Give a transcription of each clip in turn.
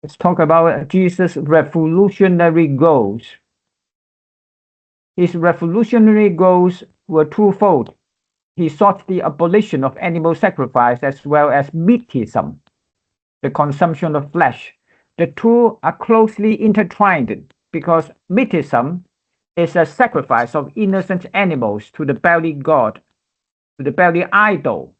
Let's talk about Jesus' revolutionary goals. His revolutionary goals were twofold. He sought the abolition of animal sacrifice as well as meatism, the consumption of flesh. The two are closely intertwined because meatism is a sacrifice of innocent animals to the belly god, to the belly idol,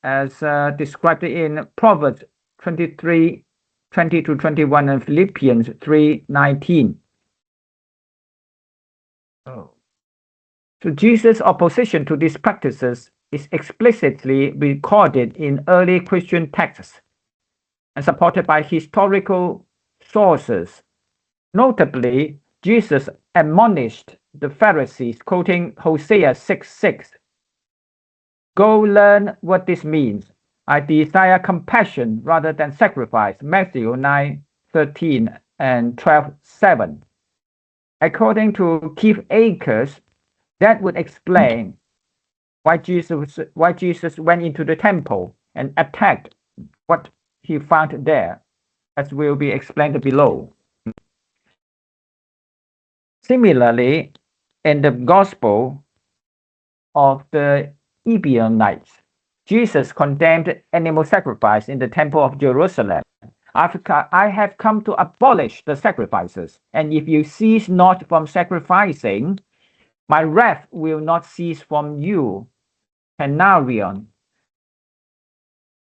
as described in Proverbs 23:20-21 and Philippians 3:19. Oh. So Jesus' opposition to these practices is explicitly recorded in early Christian texts and supported by historical sources. Notably, Jesus admonished the Pharisees, quoting Hosea 6:6. Go learn what this means. I desire compassion rather than sacrifice. Matthew 9:13 and 12:7. According to Keith Akers, that would explain why Jesus went into the temple and attacked what he found there, as will be explained below. Similarly, in the Gospel of the Ebionites, Jesus condemned animal sacrifice in the temple of Jerusalem. I have come to abolish the sacrifices, and if you cease not from sacrificing, my wrath will not cease from you. Canarion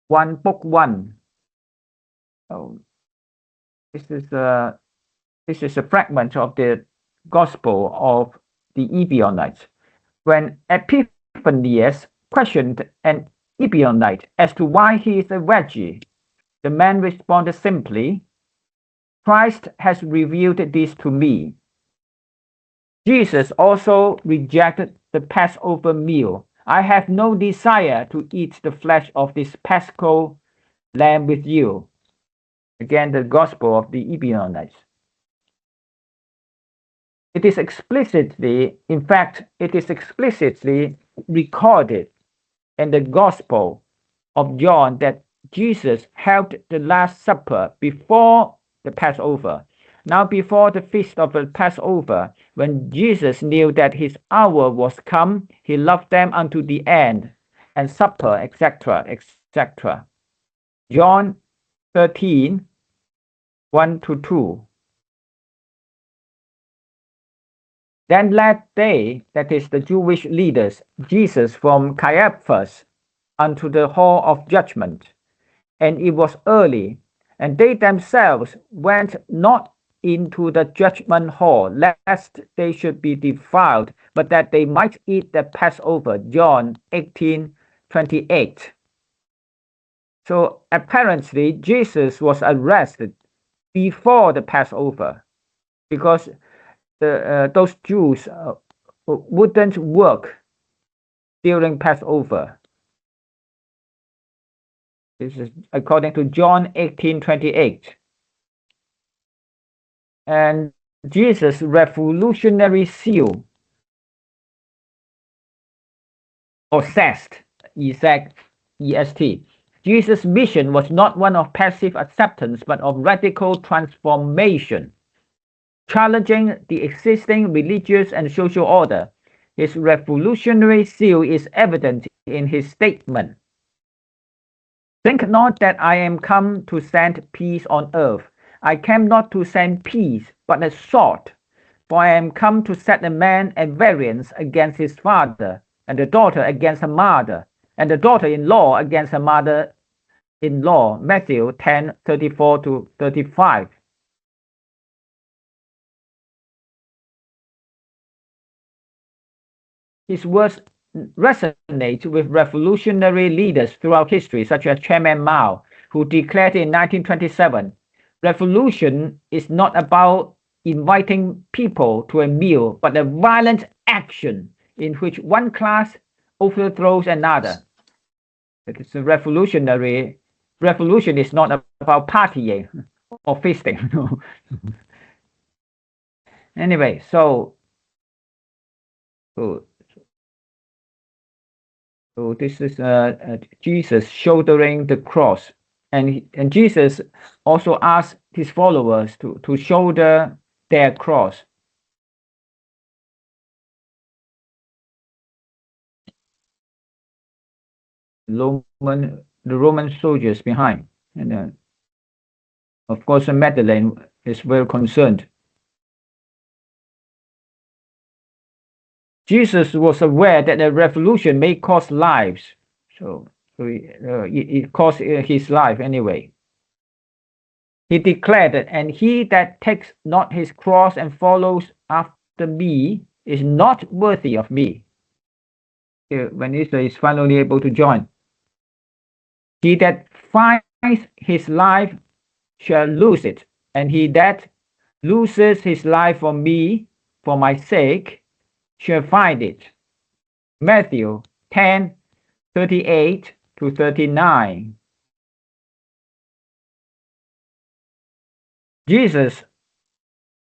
1 book 1. Oh, this is a fragment of the Gospel of the Ebionites. When Epiphanius questioned an Ebionite as to why he is a Veggie, the man responded simply, Christ has revealed this to me. Jesus also rejected the Passover meal. I have no desire to eat the flesh of this Paschal lamb with you. Again, the Gospel of the Ebionites. It is explicitly recorded in the Gospel of John that Jesus held the Last Supper before the Passover. Now, before the feast of the Passover, when Jesus knew that his hour was come, he loved them unto the end, and supper, etc., etc. John 13:1-2. Then led they, that is the Jewish leaders, Jesus from Caiaphas unto the hall of judgment. And it was early, and they themselves went not into the judgment hall, lest they should be defiled, but that they might eat the Passover. John 18:28. So apparently Jesus was arrested before the Passover, because those Jews wouldn't work during Passover. This is according to John 18:28. And Jesus' revolutionary zeal, or zest, E-S-T. Jesus' mission was not one of passive acceptance, but of radical transformation, challenging the existing religious and social order. His revolutionary zeal is evident in his statement, Think not that I am come to send peace on earth. I came not to send peace, but a sword. For I am come to set a man at variance against his father, and the daughter against her mother, and the daughter-in-law against her mother-in-law. Matthew 10:34-35. His words resonate with revolutionary leaders throughout history, such as Chairman Mao, who declared in 1927, revolution is not about inviting people to a meal, but a violent action in which one class overthrows another. It is a revolutionary. Revolution is not about partying or feasting. Anyway, so So this is Jesus shouldering the cross, and Jesus also asked his followers to shoulder their cross. The Roman soldiers behind, and of course Magdalene is very concerned. Jesus was aware that a revolution may cost lives, so it cost his life anyway. He declared that, and he that takes not his cross and follows after me is not worthy of me. When Israel is finally able to join, he that finds his life shall lose it, and he that loses his life for me, for my sake, shall find it. Matthew 10:38 to 39. Jesus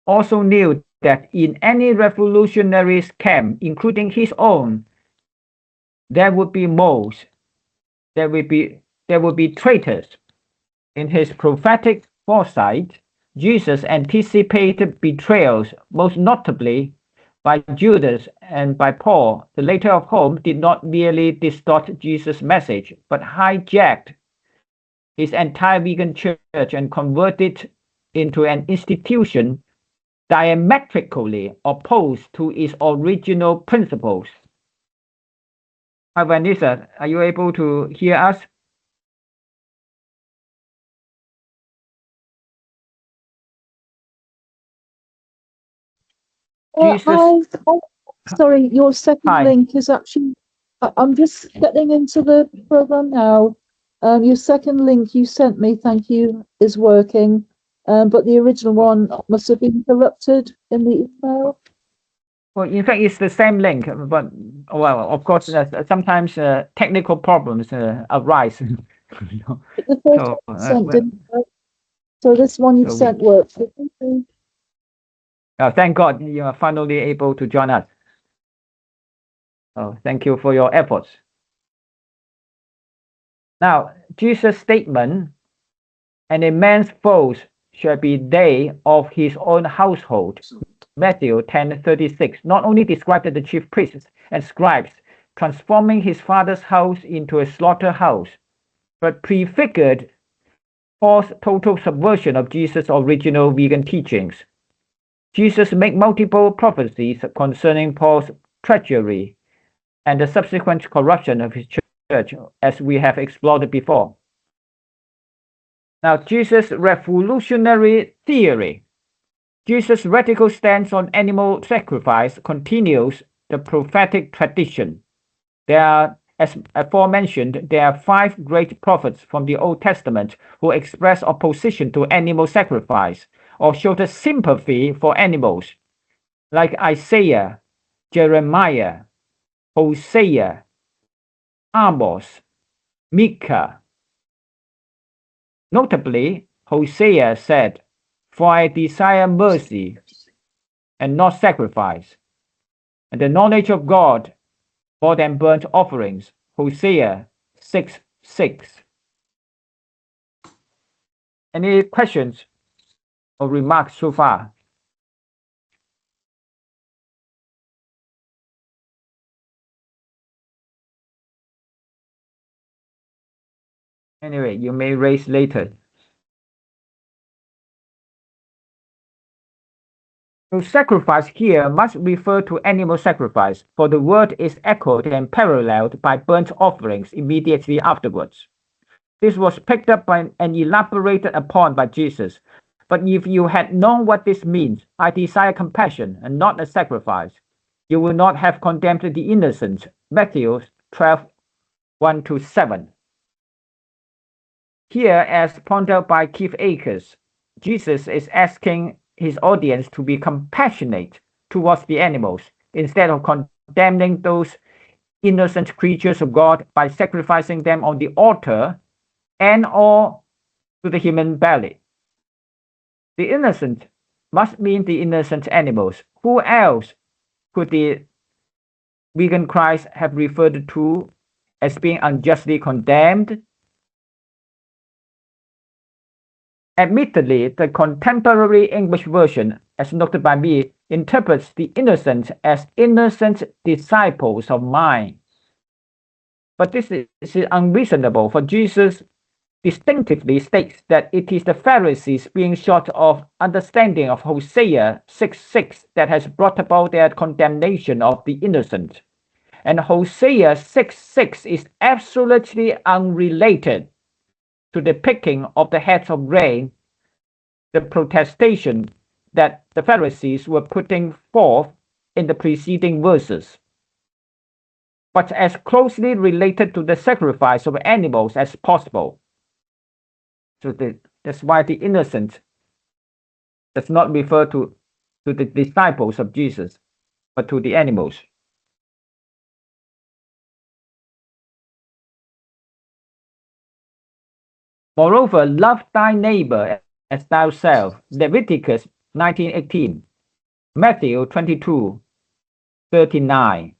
also knew that in any revolutionary camp, including his own, there would be moles, there would be traitors. In his prophetic foresight, Jesus anticipated betrayals, most notably by Judas and by Paul, the latter of whom did not merely distort Jesus' message, but hijacked his entire vegan church and converted it into an institution diametrically opposed to its original principles. Hi, Vanessa, are you able to hear us? Jesus. Hi. Sorry, your second Hi. link is actually. I'm just getting into the program now. Your second link you sent me, thank you, is working. But the original one must have been interrupted in the email. Well, in fact, it's the same link, but well, of course, sometimes technical problems arise. The first So, one you sent didn't work. So this one you've sent works. So thank you. thank God you are finally able to join us. Oh, thank you for your efforts. Now, Jesus' statement, and a man's foes shall be they of his own household, Matthew 10:36, not only described the chief priests and scribes transforming his father's house into a slaughterhouse, but prefigured Paul's total subversion of Jesus' original vegan teachings. Jesus made multiple prophecies concerning Paul's treachery and the subsequent corruption of his church, as we have explored before. Now, Jesus' revolutionary theory. Jesus' radical stance on animal sacrifice continues the prophetic tradition. There are, as aforementioned, there are 5 great prophets from the Old Testament who express opposition to animal sacrifice or showed sympathy for animals, like Isaiah, Jeremiah, Hosea, Amos, Micah. Notably, Hosea said, "For I desire mercy and not sacrifice, and the knowledge of God more than burnt offerings." Hosea 6:6. Any questions or remarks so far? Anyway, you may raise later. So sacrifice here must refer to animal sacrifice, for the word is echoed and paralleled by burnt offerings immediately afterwards. This was picked up by and elaborated upon by Jesus. But if you had known what this means, I desire compassion and not a sacrifice, you will not have condemned the innocent. Matthew 12:1-7. Here, as pointed out by Keith Akers, Jesus is asking his audience to be compassionate towards the animals instead of condemning those innocent creatures of God by sacrificing them on the altar and or to the human belly. The innocent must mean the innocent animals. Who else could the vegan Christ have referred to as being unjustly condemned. Admittedly, the contemporary English version, as noted by me, interprets the innocent as innocent disciples of mine. But this is unreasonable, for Jesus distinctively states that it is the Pharisees being short of understanding of Hosea 6:6 that has brought about their condemnation of the innocent. And Hosea 6:6 is absolutely unrelated to the picking of the heads of grain, the protestation that the Pharisees were putting forth in the preceding verses, but as closely related to the sacrifice of animals as possible. So that's why the innocent does not refer to the disciples of Jesus, but to the animals. Moreover, love thy neighbor as thyself. Leviticus 19:18, Matthew 22:39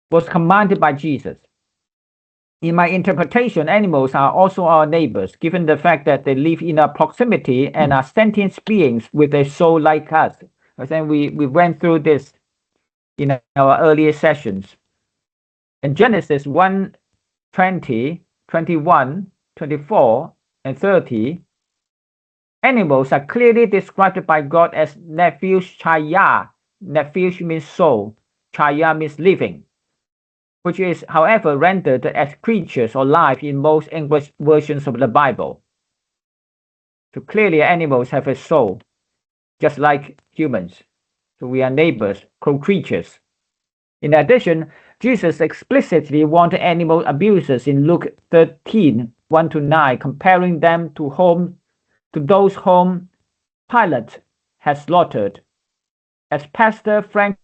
was commanded by Jesus. In my interpretation, animals are also our neighbors, given the fact that they live in our proximity and are sentient beings with a soul like us. I think we went through this in our earlier sessions. In Genesis 1:20, 21, 24, and 30, animals are clearly described by God as nephesh chaya. Nephesh means soul, chaya means living, which is, however, rendered as creatures or life in most English versions of the Bible. So clearly animals have a soul, just like humans. So we are neighbors, co-creatures. In addition, Jesus explicitly warned animal abusers in Luke 13:1-9, comparing them to those whom Pilate has slaughtered. As Pastor Frank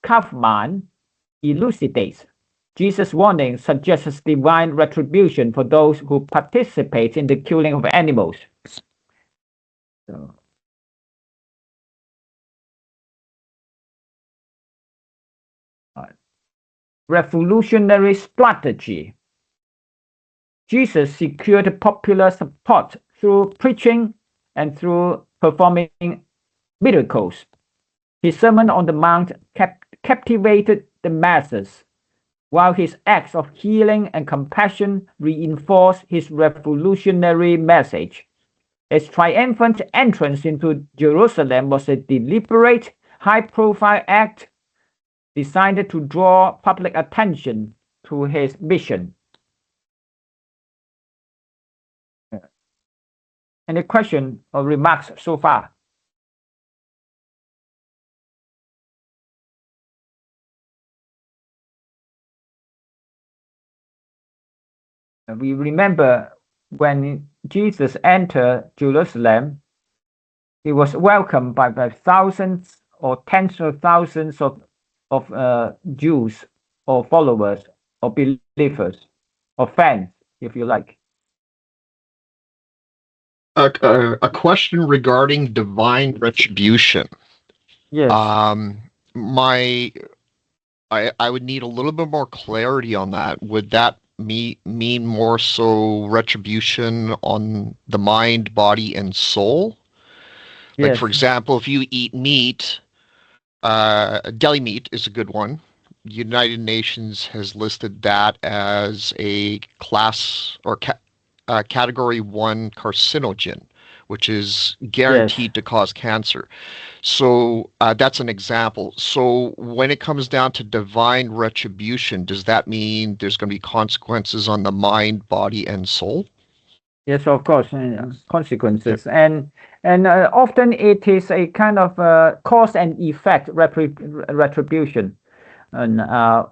Kaufman elucidates, Jesus' warning suggests divine retribution for those who participate in the killing of animals. So, revolutionary strategy. Jesus secured popular support through preaching and through performing miracles. His Sermon on the Mount captivated the masses, while his acts of healing and compassion reinforced his revolutionary message. His triumphant entrance into Jerusalem was a deliberate, high-profile act designed to draw public attention to his mission. Any question or remarks so far? We remember when Jesus entered Jerusalem, he was welcomed by thousands or tens of thousands of Jews or followers or believers or fans, if you like. A question regarding divine retribution. Yes. I would need a little bit more clarity on that. Would that mean more so retribution on the mind, body, and soul? Like, Yes. for example, if you eat meat, deli meat is a good one. United Nations has listed that as a class or category 1 carcinogen, which is guaranteed to cause cancer. So that's an example. So when it comes down to divine retribution, does that mean there's going to be consequences on the mind, body, and soul? Yes, of course, consequences, and often it is a kind of cause and effect retribution, and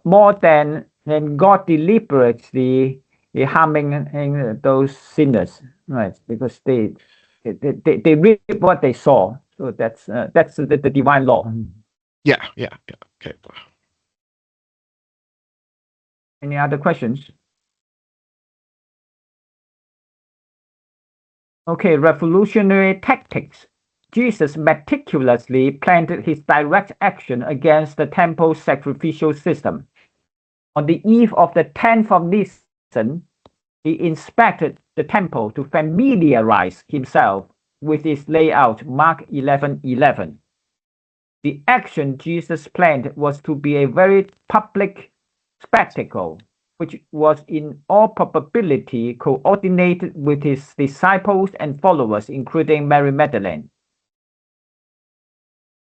more than God deliberately harming those sinners, right? Because they reap what they saw. So that's the divine law. Yeah. Okay. Any other questions? Okay, revolutionary tactics. Jesus meticulously planned his direct action against the temple sacrificial system. On the eve of the 10th of Nisan, he inspected the temple to familiarize himself with its layout, Mark 11:11. The action Jesus planned was to be a very public spectacle, which was in all probability coordinated with his disciples and followers, including Mary Magdalene.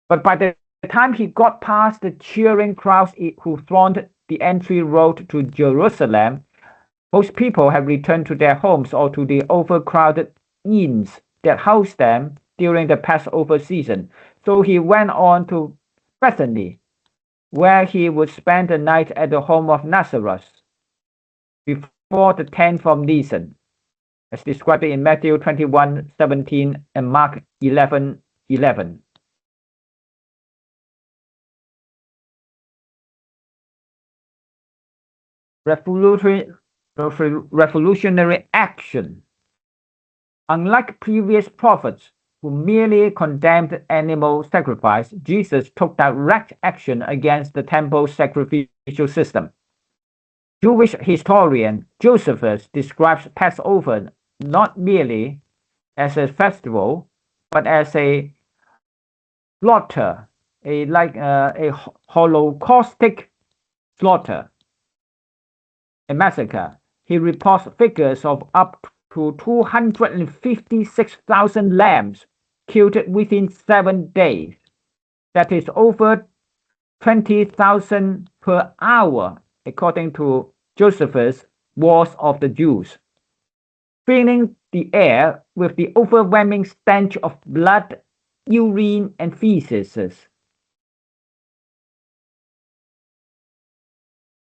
But by the time he got past the cheering crowds who thronged the entry road to Jerusalem, most people had returned to their homes or to the overcrowded inns that housed them during the Passover season. So he went on to Bethany, where he would spend the night at the home of Nazareth before the 10th of Nisan, as described in Matthew 21:17 and Mark 11:11. Revolutionary action. Unlike previous prophets who merely condemned animal sacrifice, Jesus took direct action against the temple sacrificial system. Jewish historian Josephus describes Passover not merely as a festival, but as a slaughter, a holocaustic slaughter, a massacre. He reports figures of up to 256,000 lambs killed within 7 days. That is over 20,000 per hour, according to Josephus' Wars of the Jews, filling the air with the overwhelming stench of blood, urine, and feces,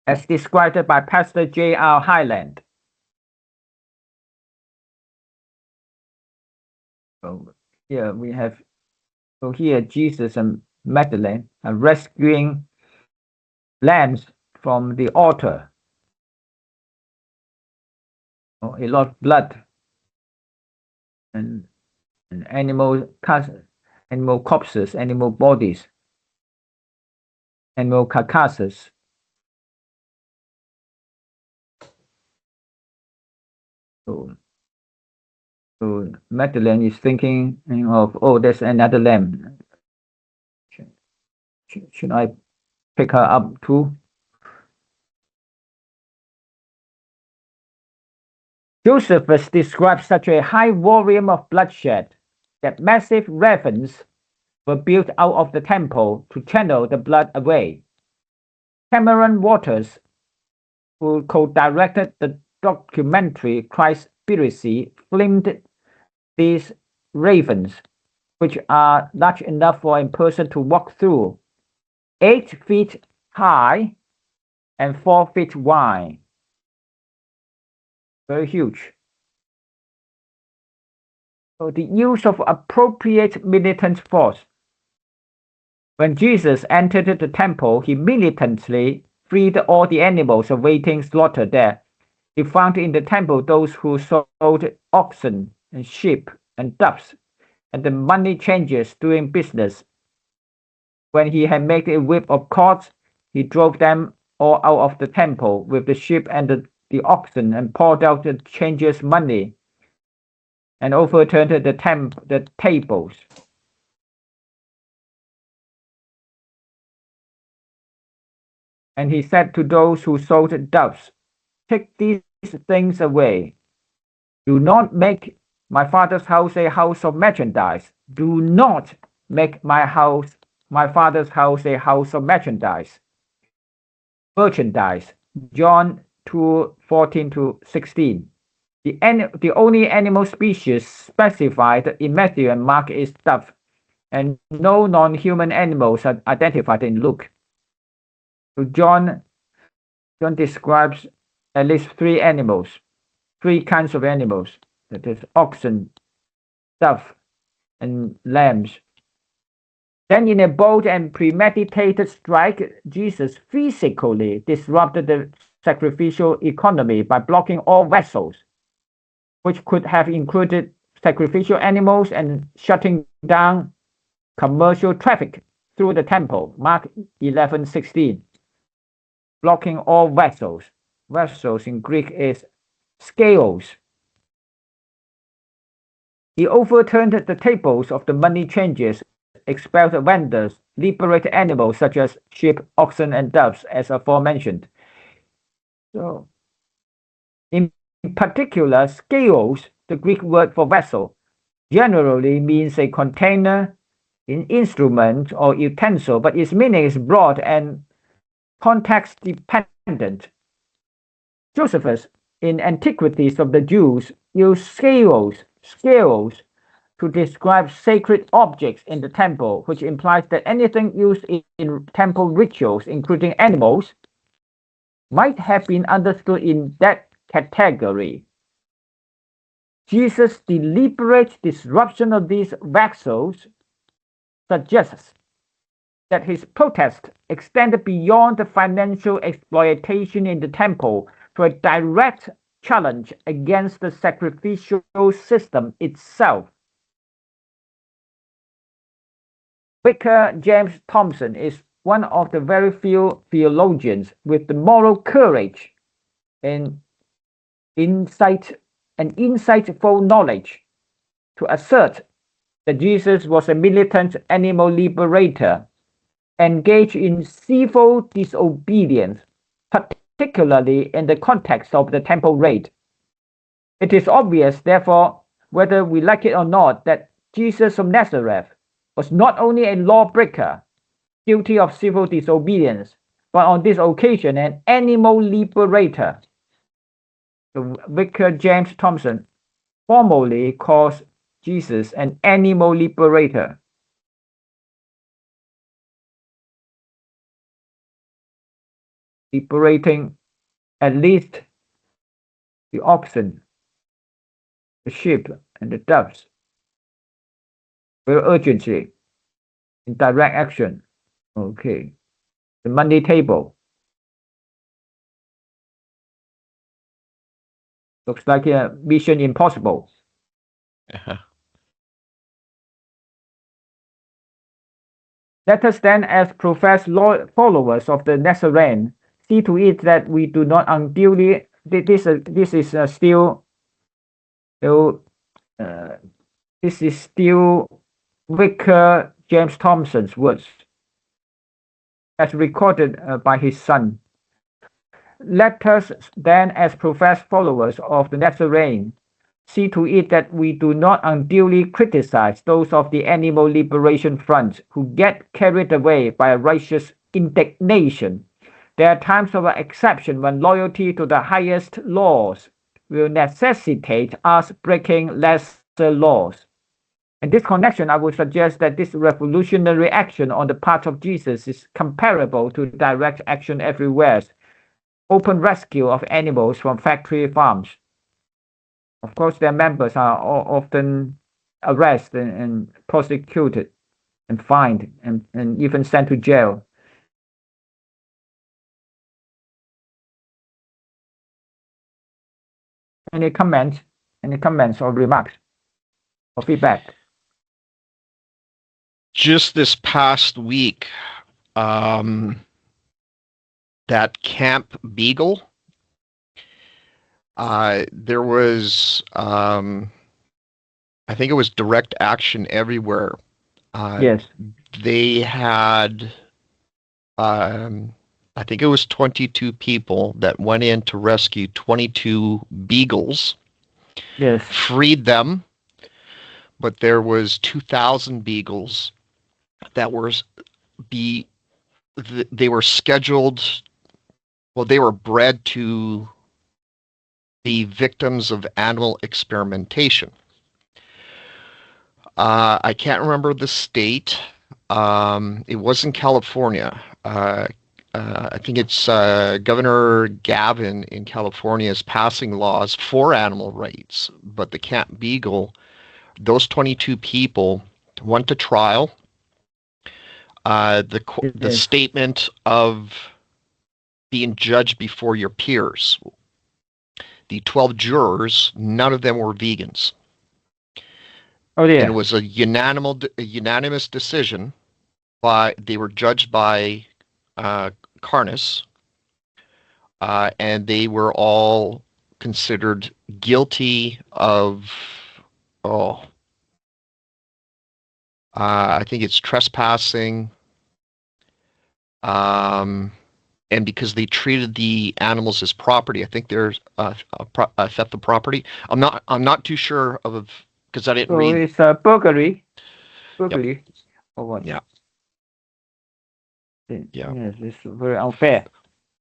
as described by Pastor J.R. Highland. So here we have, so here Jesus and Magdalene are rescuing lambs from the altar. Oh, a lot of blood and animal corpses, animal bodies, animal carcasses. So Magdalene is thinking of, oh, there's another lamb. Should I pick her up too? Josephus describes such a high volume of bloodshed that massive ravines were built out of the temple to channel the blood away. Cameron Waters, who co-directed the documentary Christspiracy, filmed these ravens, which are large enough for a person to walk through, 8 feet high and 4 feet wide. Very huge. So the use of appropriate militant force. When Jesus entered the temple, he militantly freed all the animals awaiting slaughter there. He found in the temple those who sold oxen and sheep and doves, and the money changers doing business. When he had made a whip of cords, he drove them all out of the temple with the sheep and the oxen, and poured out the changers' money, and overturned the tables. And he said to those who sold doves, "Take these things away. Do not make my Father's house a house of merchandise. Do not make my Father's house a house of merchandise." John 2:14-16. The only animal species specified in Matthew and Mark is dove, and no non-human animals are identified in Luke. So John describes at least 3 kinds of animals, that is oxen, dove, and lambs. Then in a bold and premeditated strike, Jesus physically disrupted the sacrificial economy by blocking all vessels, which could have included sacrificial animals, and shutting down commercial traffic through the temple, Mark 11:16. blocking all vessels. Vessels in Greek is scales. He overturned the tables of the money changers, expelled vendors, liberated animals such as sheep, oxen, and doves, as aforementioned. So, in particular, scales, the Greek word for vessel, generally means a container, an instrument, or utensil, but its meaning is broad and context dependent. Josephus, in Antiquities of the Jews, used scales to describe sacred objects in the temple, which implies that anything used in temple rituals, including animals, might have been understood in that category. Jesus' deliberate disruption of these vessels suggests that his protest extended beyond the financial exploitation in the temple to a direct challenge against the sacrificial system itself. Vicar James Thompson is one of the very few theologians with the moral courage and insightful knowledge to assert that Jesus was a militant animal liberator engaged in civil disobedience, particularly in the context of the temple raid. It is obvious, therefore, whether we like it or not, that Jesus of Nazareth was not only a lawbreaker guilty of civil disobedience, but on this occasion an animal liberator. The Vicar James Thompson formally calls Jesus an animal liberator. Liberating at least the oxen, the sheep, and the doves very urgently in direct action. Okay. The money table. Looks like a mission impossible. Let us then, as professed followers of the Nazarene, see to it that we do not unduly. This is still Vicar James Thompson's words, as recorded by his son. Let us then, as professed followers of the Nazarene, see to it that we do not unduly criticize those of the animal liberation front who get carried away by a righteous indignation. There are times of exception when loyalty to the highest laws will necessitate us breaking lesser laws. In this connection, I would suggest that this revolutionary action on the part of Jesus is comparable to direct action everywhere. Open rescue of animals from factory farms. Of course, their members are often arrested and prosecuted and fined and even sent to jail. Any comments or remarks or feedback? Just this past week, that Camp Beagle, there was, I think it was direct action everywhere. Yes. They had, I think it was 22 people that went in to rescue 22 beagles. Yes. Freed them, but there was 2,000 beagles that were they were scheduled. Well, they were bred to be victims of animal experimentation. I can't remember the state. It was in California. I think it's Governor Gavin in California is passing laws for animal rights, but the Camp Beagle, those 22 people went to trial. The statement of being judged before your peers. The 12 jurors, none of them were vegans. Oh dear. And it was a unanimous decision. They were judged by Carnes, and they were all considered guilty of, I think it's trespassing, and because they treated the animals as property, I think there's a theft of property. I'm not too sure of, because I didn't So read. it's burglary. Burglary. Or what? Yeah. Yeah. Yes, it's very unfair.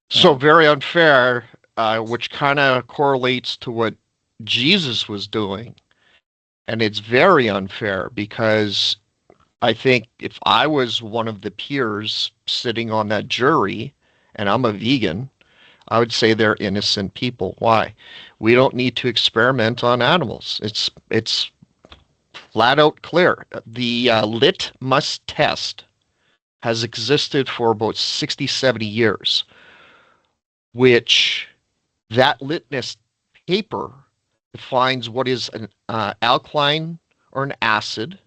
So very unfair, which kind of correlates to what Jesus was doing. And it's very unfair because I think if I was one of the peers sitting on that jury and I'm a vegan, I would say they're innocent people. Why? We don't need to experiment on animals. It's flat out clear. The litmus test has existed for about 60, 70 years, which that litmus paper defines what is an alkaline or an acid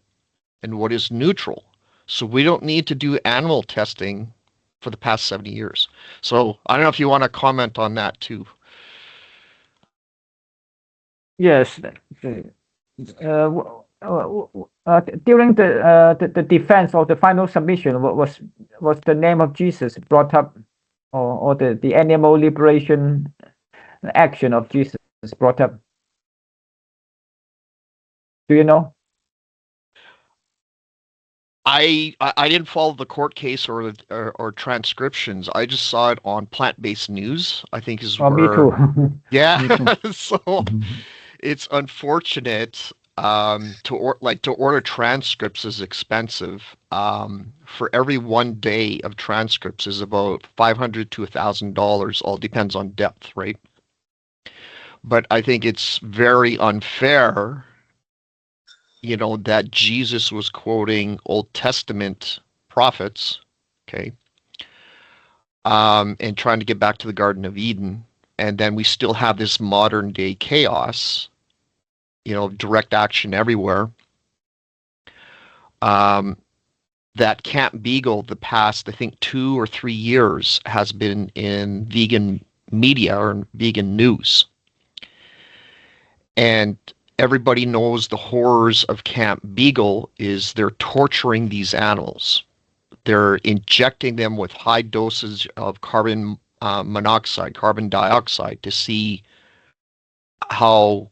and what is neutral. So we don't need to do animal testing for the past 70 years. So I don't know if you want to comment on that too. Yes. During the defense or the final submission, what was the name of Jesus brought up, or the animal liberation action of Jesus brought up? Do you know? I didn't follow the court case or transcriptions. I just saw it on plant-based news, I think is Oh, where. me too. Yeah. Me too. So it's unfortunate. To order transcripts is expensive. For every 1 day of transcripts is about $500 to $1,000. All depends on depth, right? But I think it's very unfair, that Jesus was quoting Old Testament prophets, okay, and trying to get back to the Garden of Eden, and then we still have this modern day chaos, direct action everywhere. That Camp Beagle, the past, I think, 2 or 3 years, has been in vegan media or vegan news. And everybody knows the horrors of Camp Beagle is they're torturing these animals. They're injecting them with high doses of carbon dioxide to see how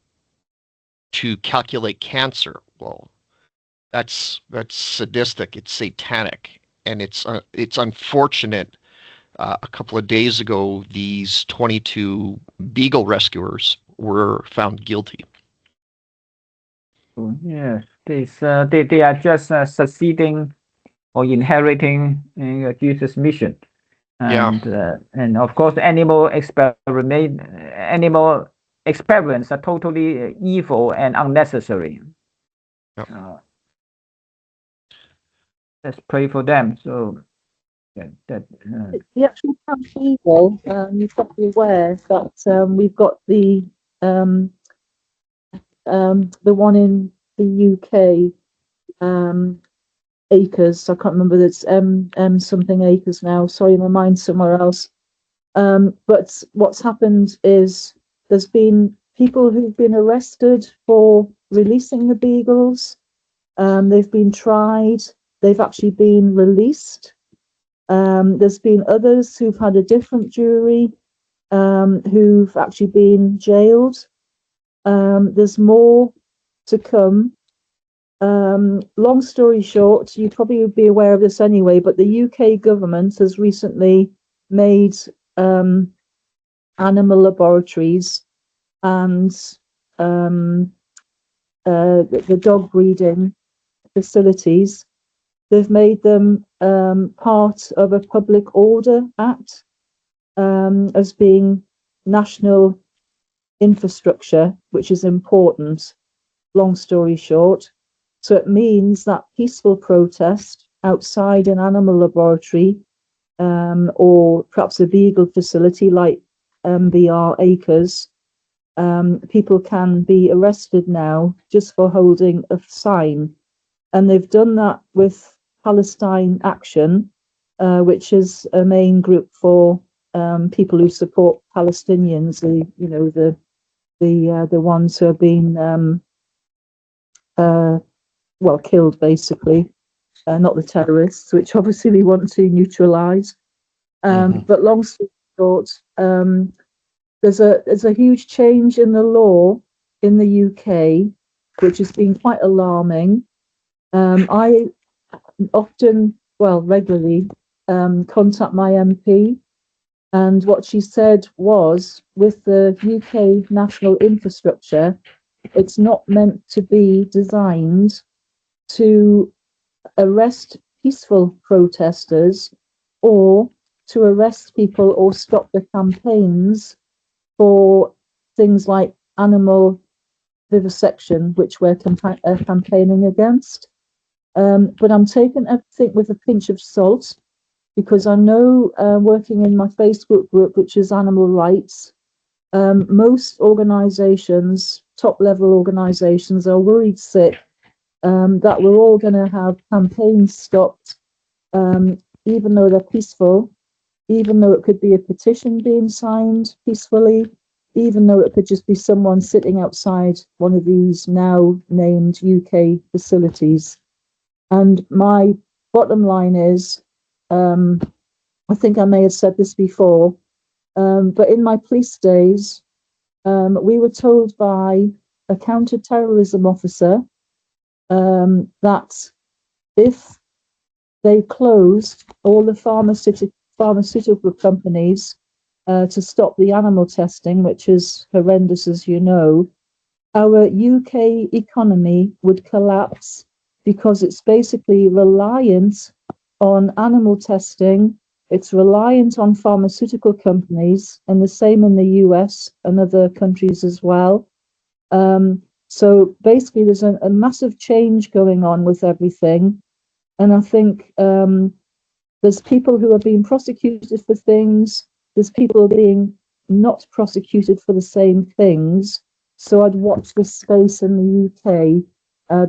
to calculate cancer. Well, that's sadistic. It's satanic, and it's unfortunate. A couple of days ago, these 22 beagle rescuers were found guilty. Yes, they are just succeeding or inheriting Jesus' mission, and of course, animal experiments are totally evil and unnecessary. Yep. Let's pray for them. So the actual Camp Beagle, you're probably aware that we've got the one in the UK, acres. I can't remember. It's something acres now. Sorry, my mind's somewhere else. But what's happened is there's been people who've been arrested for releasing the beagles. They've been tried. They've actually been released. There's been others who've had a different jury, who've actually been jailed. There's more to come. Long story short, you probably would be aware of this anyway, but the UK government has recently made animal laboratories and the dog breeding facilities, they've made them part of a Public Order Act as being national infrastructure, which is important, long story short. So it means that peaceful protest outside an animal laboratory or perhaps a beagle facility like BR Acres, people can be arrested now just for holding a sign. And they've done that with Palestine Action, which is a main group for people who support Palestinians, the ones who have been killed, basically, not the terrorists, which obviously we want to neutralise. But long story short, there's a huge change in the law in the UK, which has been quite alarming. I often, regularly, contact my MP, and what she said was, with the UK national infrastructure, it's not meant to be designed to arrest peaceful protesters or to arrest people or stop the campaigns for things like animal vivisection, which we're campaigning against. But I'm taking everything with a pinch of salt, because I know, working in my Facebook group, which is animal rights, most organisations, top-level organisations, are worried sick that we're all going to have campaigns stopped, even though they're peaceful, even though it could be a petition being signed peacefully, even though it could just be someone sitting outside one of these now named UK facilities. And my bottom line is, I think I may have said this before, but in my police days, we were told by a counter-terrorism officer that if they closed all the pharmaceutical companies to stop the animal testing, which is horrendous, as you know, our UK economy would collapse, because it's basically reliant on animal testing. It's reliant on pharmaceutical companies, and the same in the US and other countries as well. So basically, there's a massive change going on with everything. And I think there's people who are being prosecuted for things. There's people being not prosecuted for the same things. So I'd watch this space in the UK,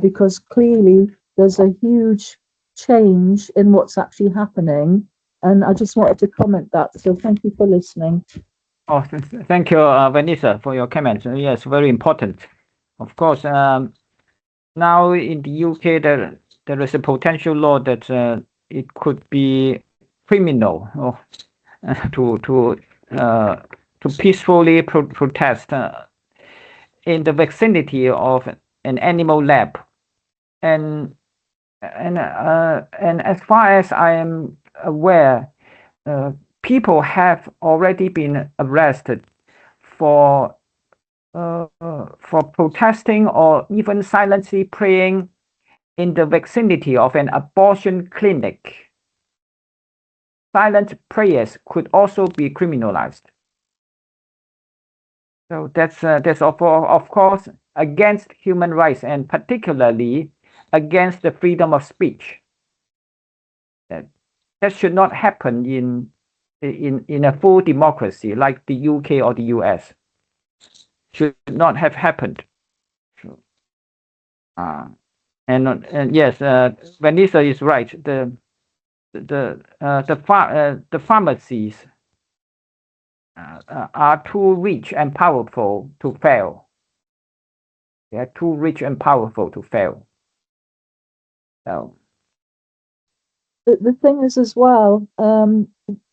because clearly there's a huge change in what's actually happening. And I just wanted to comment that. So thank you for listening. Oh, thank you, Vanessa, for your comment. Yes, very important. Of course, now in the UK, there is a potential law that it could be criminal to peacefully protest in the vicinity of an animal lab, and as far as I am aware, people have already been arrested for protesting or even silently praying in the vicinity of an abortion clinic. Silent prayers could also be criminalized. So that's of course against human rights, and particularly against the freedom of speech. That should not happen in a full democracy like the UK or the US. Should not have happened. And yes, Vanessa is right. The pharmacies are too rich and powerful to fail. They are too rich and powerful to fail. So the thing is as well,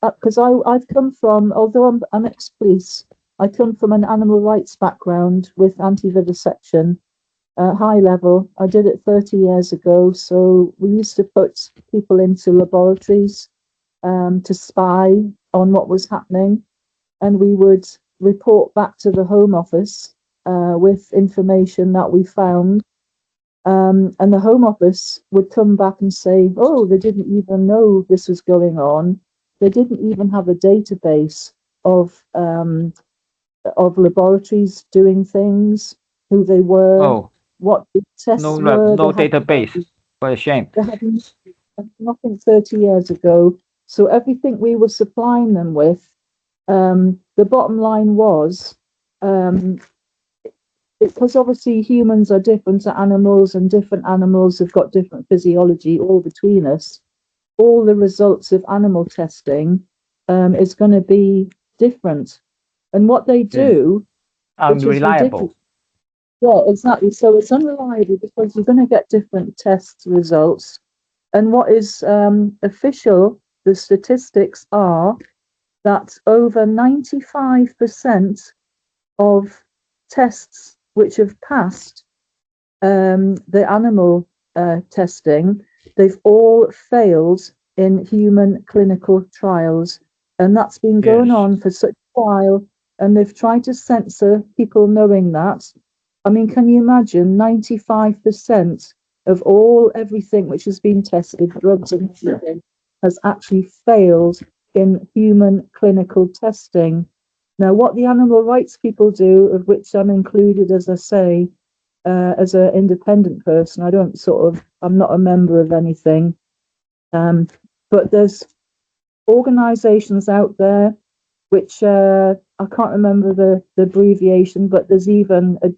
because I've come from, although I'm ex-police, I come from an animal rights background with anti-vivisection, high level. I did it 30 years ago. So we used to put people into laboratories to spy on what was happening, and we would report back to the Home Office with information that we found. And the Home Office would come back and say, oh, they didn't even know this was going on. They didn't even have a database of laboratories doing things, who they were, what the tests were. No database. What a shame. They had nothing 30 years ago. So everything we were supplying them with, the bottom line was, because obviously humans are different to animals, and different animals have got different physiology all between us. All the results of animal testing is going to be different. And what they do, which is ridiculous. Unreliable. Yeah, exactly. So it's unreliable because you're going to get different test results. And what is official, the statistics are that over 95% of tests which have passed the animal testing, they've all failed in human clinical trials. And that's been going on for such a while. And they've tried to censor people knowing that. I mean, can you imagine 95% of everything which has been tested, drugs and everything, has actually failed in human clinical testing? Now, what the animal rights people do, of which I'm included, as I say, as an independent person, I'm not a member of anything, but there's organizations out there which I can't remember the abbreviation, but there's even a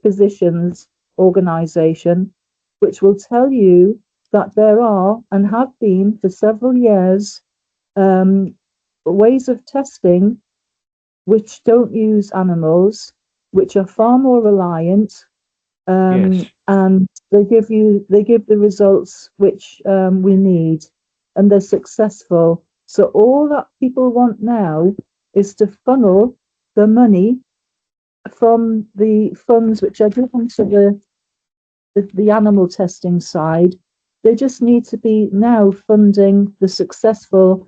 physicians organization, which will tell you that there are and have been for several years ways of testing which don't use animals, which are far more reliant, and they give the results which we need, and they're successful. So all that people want now is to funnel the money from the funds which are given to the animal testing side. They just need to be now funding the successful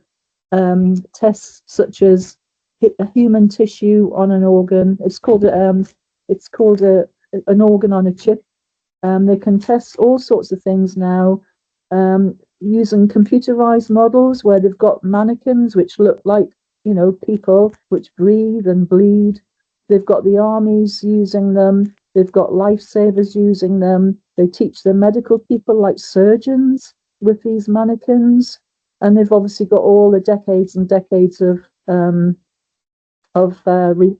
tests, such as a human tissue on an organ. It's called an organ on a chip. They can test all sorts of things now, using computerized models where they've got mannequins which look like, people which breathe and bleed. They've got the armies using them. They've got lifesavers using them. They teach the medical people, like surgeons, with these mannequins. And they've obviously got all the decades and decades of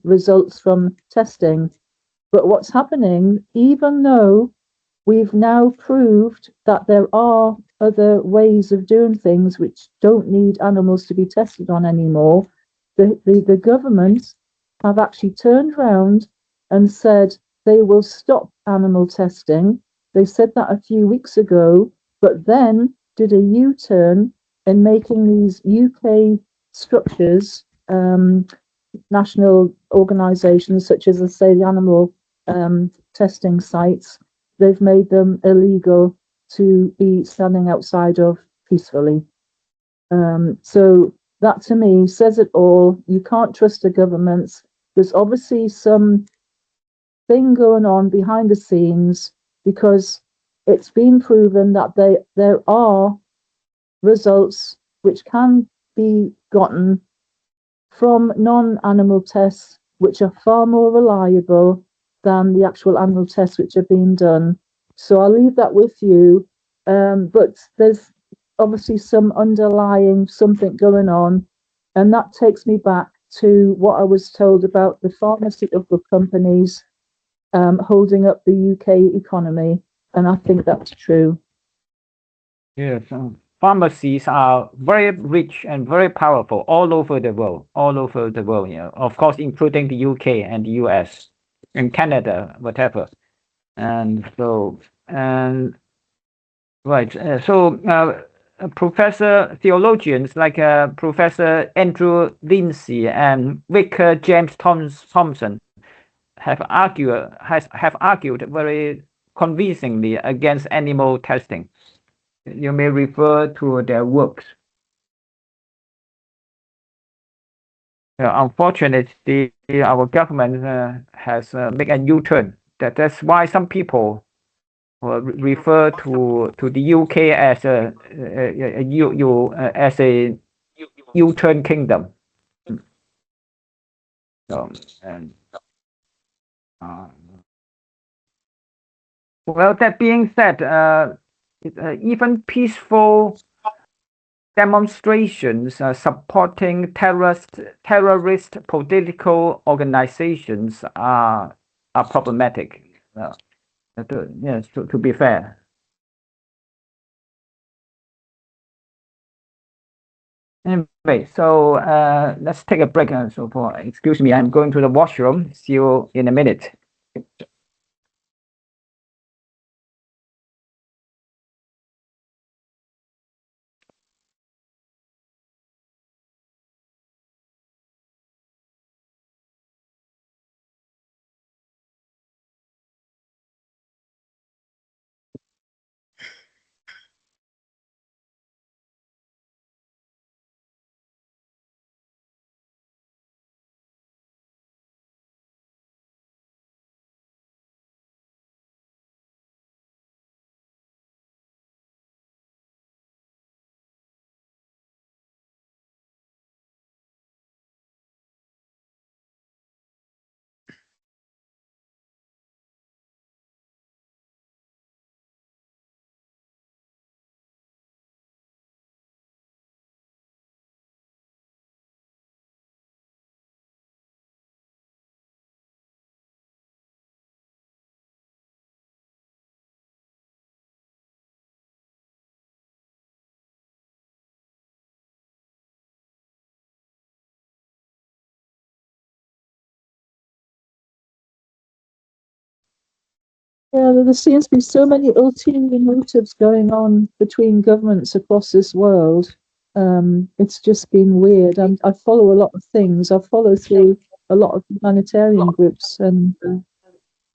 results from testing. But what's happening, even though we've now proved that there are other ways of doing things which don't need animals to be tested on anymore, the government have actually turned around and said they will stop animal testing. They said that a few weeks ago, but then did a U-turn in making these UK structures, national organisations such as, I say, the animal testing sites, they've made them illegal to be standing outside of peacefully. So that to me says it all. You can't trust the governments. There's obviously some thing going on behind the scenes, because it's been proven that there are results which can be gotten from non-animal tests which are far more reliable than the actual animal tests which are being done. So I'll leave that with you. But there's obviously some underlying something going on. And that takes me back to what I was told about the pharmaceutical companies holding up the UK economy. And I think that's true. Yes, pharmacies are very rich and very powerful all over the world, of course, including the UK and the US and Canada, whatever. And so, professor theologians like Professor Andrew Lindsay and Vicar James Thompson have argued very convincingly against animal testing. You may refer to their works. Unfortunately, our government has made a U-turn. That's why some people refer to the UK as a U-turn kingdom. Well, that being said, even peaceful demonstrations supporting terrorist political organizations are problematic. Yes, to be fair. Anyway, so let's take a break. So for excuse me, I'm going to the washroom. See you in a minute. Yeah, there seems to be so many ulterior motives going on between governments across this world. It's just been weird. I follow a lot of things. I follow through a lot of humanitarian groups, and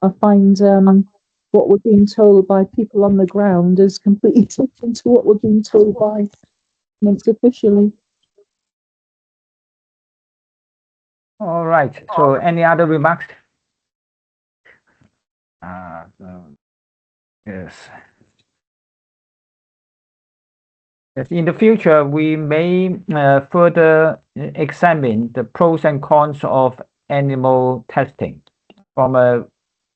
I find what we're being told by people on the ground is completely different to what we're being told by governments officially. All right. So any other remarks? Yes. Yes, in the future, we may further examine the pros and cons of animal testing from a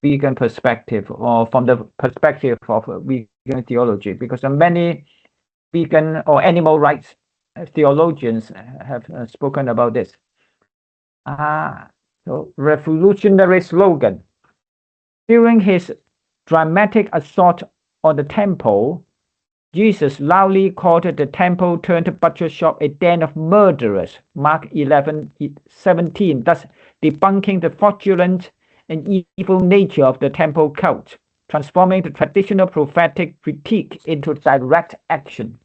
vegan perspective or from the perspective of vegan theology, because many vegan or animal rights theologians have spoken about this. So revolutionary slogan. During his dramatic assault on the temple, Jesus loudly called the temple turned butcher shop a den of murderers, Mark 11:17, thus debunking the fraudulent and evil nature of the temple cult, transforming the traditional prophetic critique into direct action.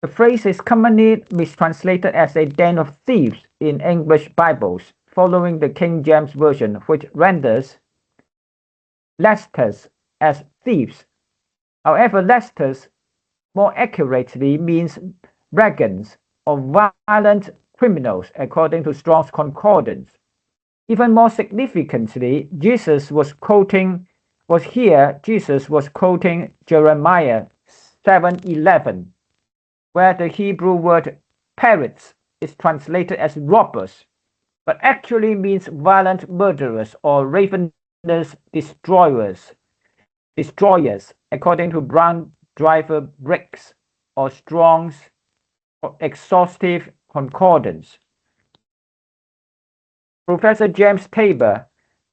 The phrase is commonly mistranslated as a den of thieves in English Bibles, following the King James Version, which renders lesters as thieves. However, lesters more accurately means brigands or violent criminals, according to Strong's Concordance. Even more significantly, Jesus was quoting Jeremiah 7:11, where the Hebrew word peretz is translated as robbers, but actually means violent murderers or ravenous destroyers, according to Brown Driver Briggs or Strong's Exhaustive Concordance. Professor James Tabor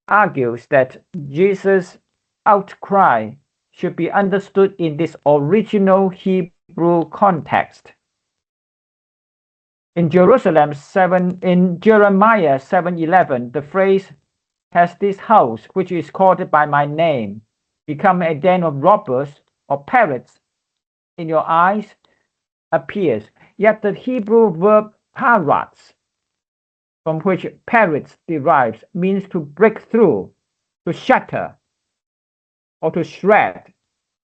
argues that Jesus' outcry should be understood in this original Hebrew context. In Jeremiah 7:11, the phrase, "Has this house, which is called by my name, become a den of robbers or parrots in your eyes?" appears. Yet the Hebrew verb parats, from which parrots derives, means to break through, to shatter, or to shred.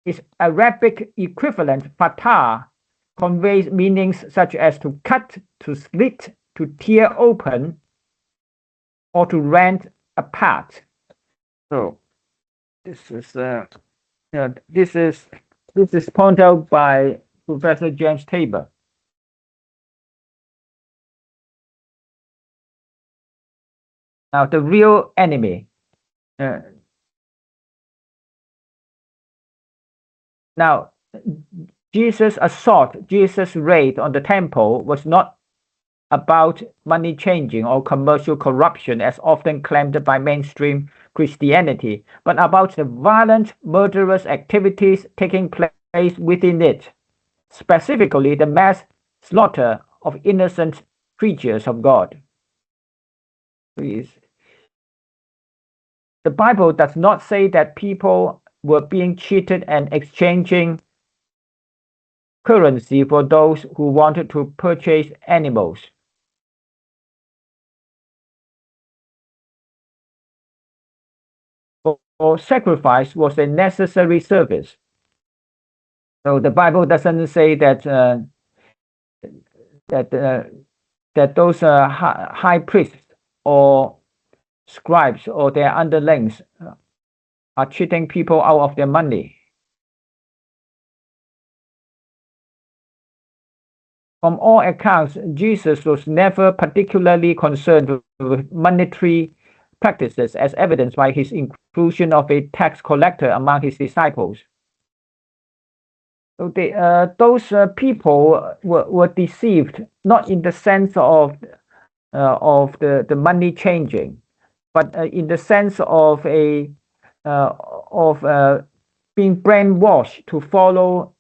Its Arabic equivalent fatah conveys meanings such as to cut, to slit, to tear open, or to rend apart. So this is pointed out by Professor James Tabor. Now, the real enemy. Now, Jesus' assault, Jesus' raid on the temple was not about money changing or commercial corruption as often claimed by mainstream Christianity, but about the violent, murderous activities taking place within it. specifically the mass slaughter of innocent creatures of God. Please. The Bible does not say that people were being cheated and exchanging currency for those who wanted to purchase animals. For sacrifice was a necessary service. So the Bible doesn't say that that those high priests or scribes or their underlings are cheating people out of their money. From all accounts, Jesus was never particularly concerned with monetary practices, as evidenced by his inclusion of a tax collector among his disciples. So those people were deceived, not in the sense of the money changing, but in the sense of being brainwashed to follow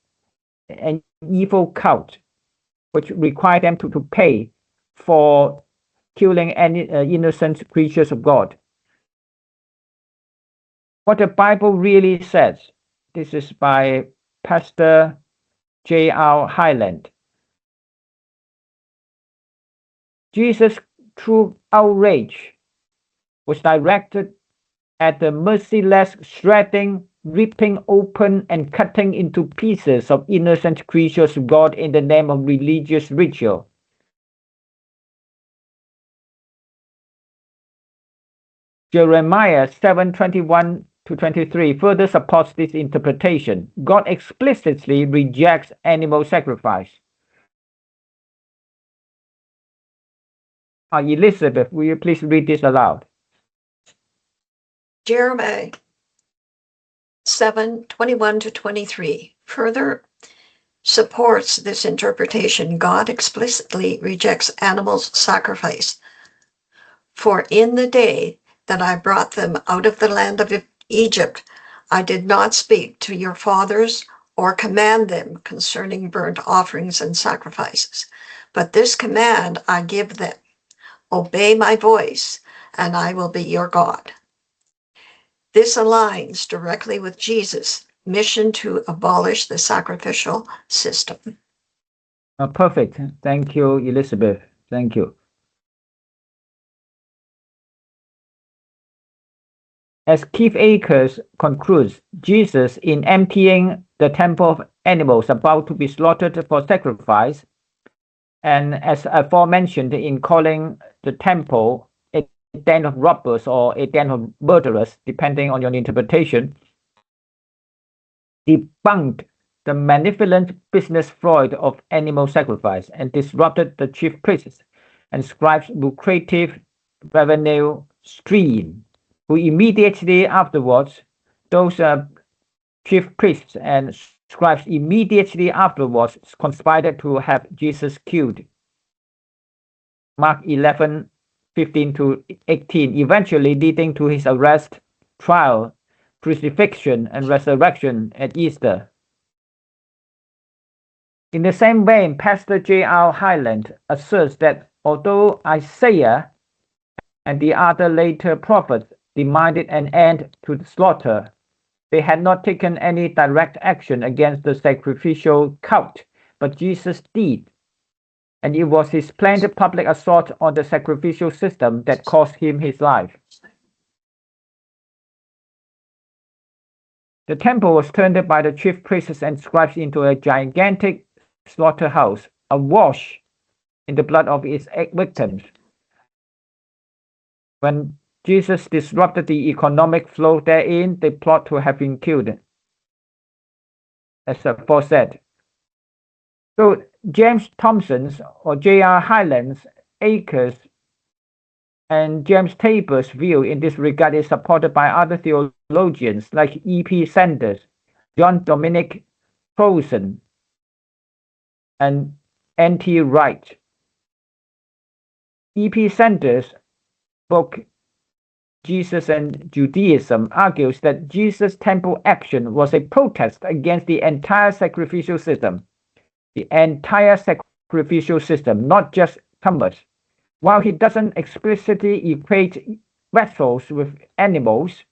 an evil cult, which required them to pay for killing any innocent creatures of God. What the Bible really says, this is by Pastor w.r.t. Highland. Jesus' true outrage was directed at the merciless shredding, ripping open, and cutting into pieces of innocent creatures of God in the name of religious ritual. Jeremiah 7:21-23 further supports this interpretation. God explicitly rejects animal sacrifice. Elizabeth, will you please read this aloud? Jeremiah 7:21-23 further supports this interpretation. God explicitly rejects animals' sacrifice. For in the day that I brought them out of the land of Egypt, I did not speak to your fathers or command them concerning burnt offerings and sacrifices. But this command I give them: obey my voice, and I will be your God. This aligns directly with Jesus' mission to abolish the sacrificial system. Perfect. Thank you, Elizabeth. Thank you. As Keith Akers concludes, Jesus, in emptying the temple of animals about to be slaughtered for sacrifice, and as aforementioned, in calling the temple a den of robbers or a den of murderers, depending on your interpretation, debunked the malevolent business Freud of animal sacrifice and disrupted the chief priests and scribes' lucrative revenue stream, who immediately afterwards, those chief priests and scribes immediately afterwards conspired to have Jesus killed. Mark 11:15-18, eventually leading to his arrest, trial, crucifixion, and resurrection at Easter. In the same vein, Pastor w.r.t. Highland asserts that although Isaiah and the other later prophets demanded an end to the slaughter, they had not taken any direct action against the sacrificial cult, but Jesus did, and it was his planned public assault on the sacrificial system that cost him his life. The temple was turned by the chief priests and scribes into a gigantic slaughterhouse, awash in the blood of its victims. When Jesus disrupted the economic flow therein, they plot to have him killed, as aforesaid. So James Thompson's or w.r.t. Highland's, Akers, and James Tabor's view in this regard is supported by other theologians like E.P. Sanders, John Dominic Crowson, and N.T. Wright. E.P. Sanders' book Jesus and Judaism argues that Jesus' temple action was a protest against the entire sacrificial system. the entire sacrificial system, not just commerce. While he doesn't explicitly equate vessels with animals,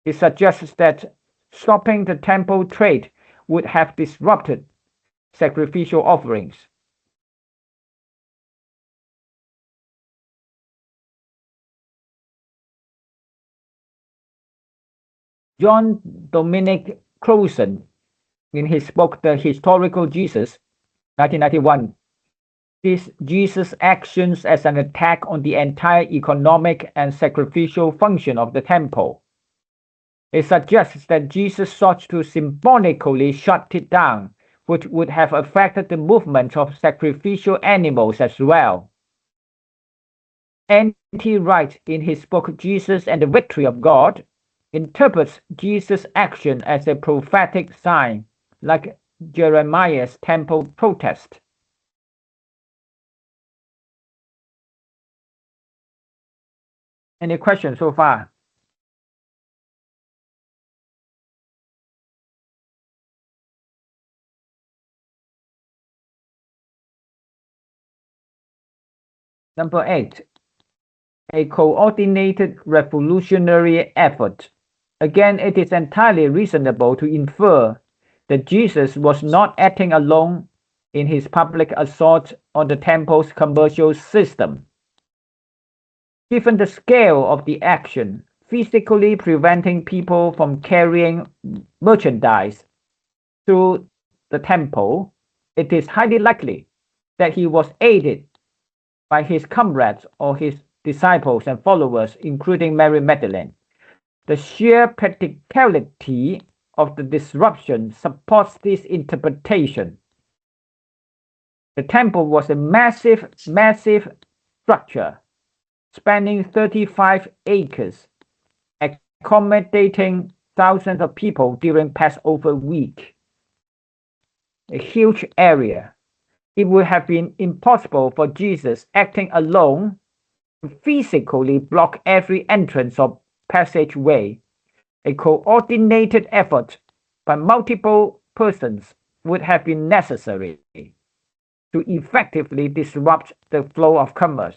he suggests that stopping the temple trade would have disrupted sacrificial offerings. John Dominic Crewson, in his book The Historical Jesus, 1991, sees Jesus' actions as an attack on the entire economic and sacrificial function of the temple. It suggests that Jesus sought to symbolically shut it down, which would have affected the movement of sacrificial animals as well. N.T. Wright, in his book Jesus and the Victory of God, interprets Jesus' action as a prophetic sign, like Jeremiah's temple protest. Any questions so far? Number 8, a coordinated revolutionary effort. Again, it is entirely reasonable to infer that Jesus was not acting alone in his public assault on the temple's commercial system. Given the scale of the action, physically preventing people from carrying merchandise through the temple, it is highly likely that he was aided by his comrades or his disciples and followers, including Mary Magdalene. The sheer practicality of the disruption supports this interpretation. The temple was a massive structure spanning 35 acres, accommodating thousands of people during Passover week. A huge area. It would have been impossible for Jesus, acting alone, to physically block every entrance or passageway. A coordinated effort by multiple persons would have been necessary to effectively disrupt the flow of commerce.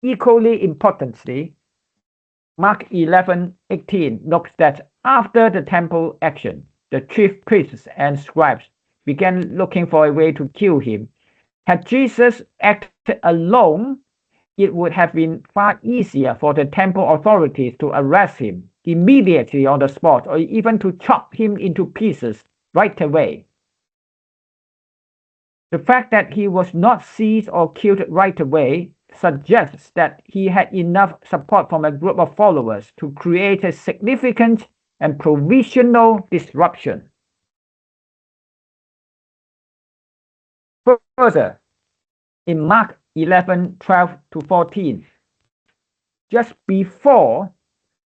Equally importantly, Mark 11:18 notes that after the temple action, the chief priests and scribes began looking for a way to kill him. Had Jesus acted alone, it would have been far easier for the temple authorities to arrest him immediately on the spot, or even to chop him into pieces right away. The fact that he was not seized or killed right away suggests that he had enough support from a group of followers to create a significant and provisional disruption. Further, in Mark 11:12-14, just before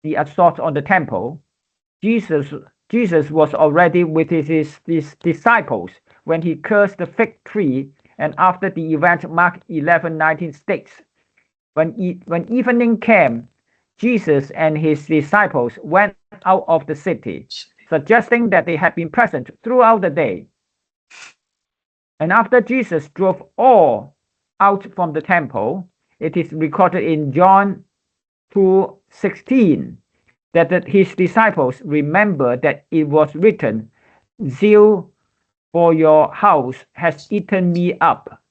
the assault on the temple, Jesus was already with his disciples when he cursed the fig tree, and after the event, Mark 11:19 states, when evening came, Jesus and his disciples went out of the city, suggesting that they had been present throughout the day. And after Jesus drove all out from the temple, it is recorded in John 2:16 that his disciples remembered that it was written, "Zeal for your house has eaten me up."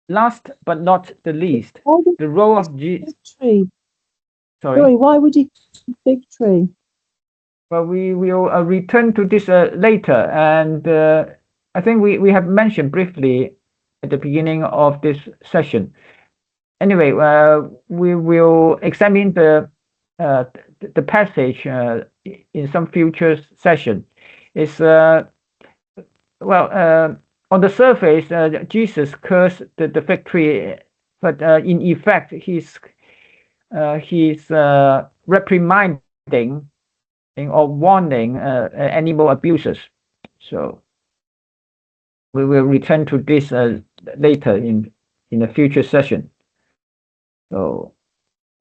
Last but not the least, the role of Jesus. Sorry, why would you fig tree? Well, we will return to this later, and I think we have mentioned briefly at the beginning of this session. Anyway, we will examine the passage in some future session. It's on the surface, Jesus cursed the fig tree, but in effect, he's reprimanding or warning animal abusers. So we will return to this later in a future session. So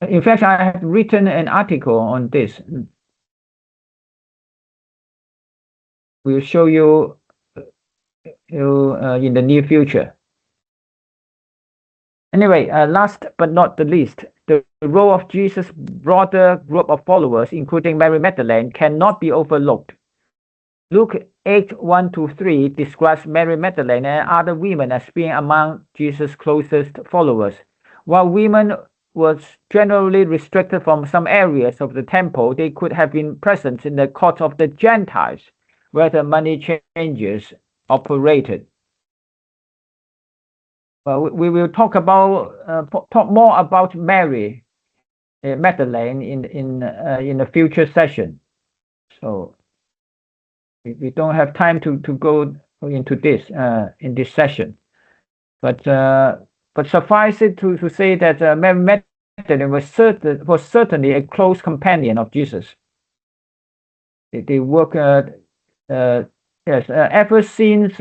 In fact, I have written an article on this. We'll show you in the near future. Anyway, last but not the least, the role of Jesus' broader group of followers, including Mary Magdalene, cannot be overlooked. Luke 8:1-3 describes Mary Magdalene and other women as being among Jesus' closest followers. While women was generally restricted from some areas of the temple, they could have been present in the court of the Gentiles, where the money changers operated. We will talk more about Mary Magdalene in a future session. So we don't have time to go into this in this session, but suffice it to say that Mary Magdalene was certainly a close companion of Jesus. They work ever since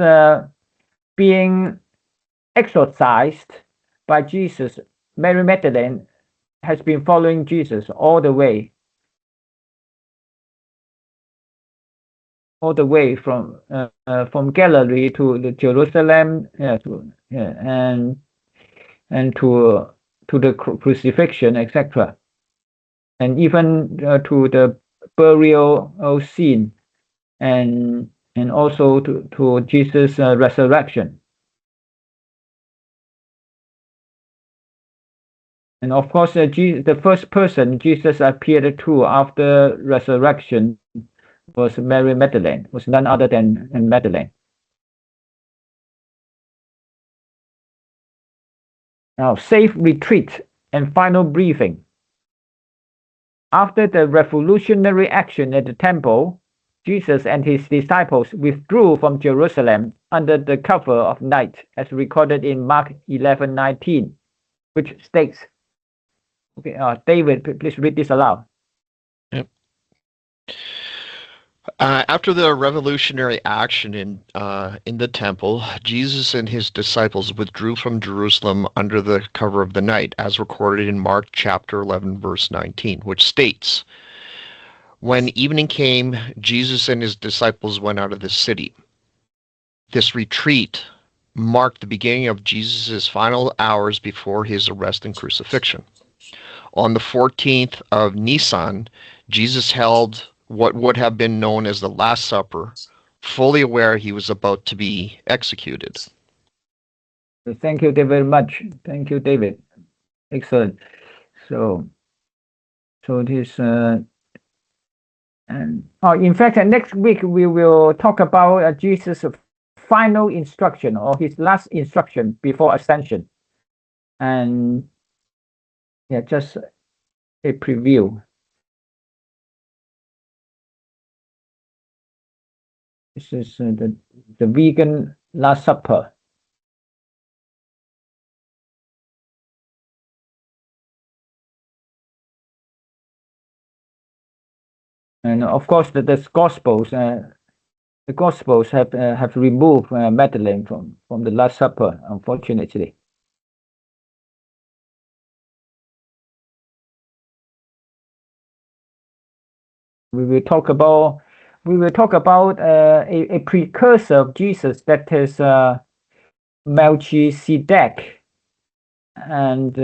being exorcised by Jesus. Mary Magdalene has been following Jesus all the way from Galilee to Jerusalem, and to the crucifixion, etc., and even to the burial scene, and also to Jesus' resurrection. And of course, the first person Jesus appeared to after resurrection was Mary Magdalene, was none other than Magdalene. Now, safe retreat and final briefing. After the revolutionary action at the temple, Jesus and his disciples withdrew from Jerusalem under the cover of night, as recorded in Mark 11:19, which states, okay, David, please read this aloud. Yep. After the revolutionary action in the temple, Jesus and his disciples withdrew from Jerusalem under the cover of the night, as recorded in Mark chapter 11, verse 19, which states, "When evening came, Jesus and his disciples went out of the city." This retreat marked the beginning of Jesus' final hours before his arrest and crucifixion. On the 14th of Nisan, Jesus held what would have been known as the Last Supper, fully aware he was about to be executed. Thank you very much. Thank you, David. Excellent. So this and in fact, next week we will talk about Jesus' final instruction, or his last instruction before ascension, and just a preview. This is the vegan Last Supper. And of course, the Gospels have removed Magdalene from the Last Supper, unfortunately. We will talk about a precursor of Jesus, that is Melchizedek, and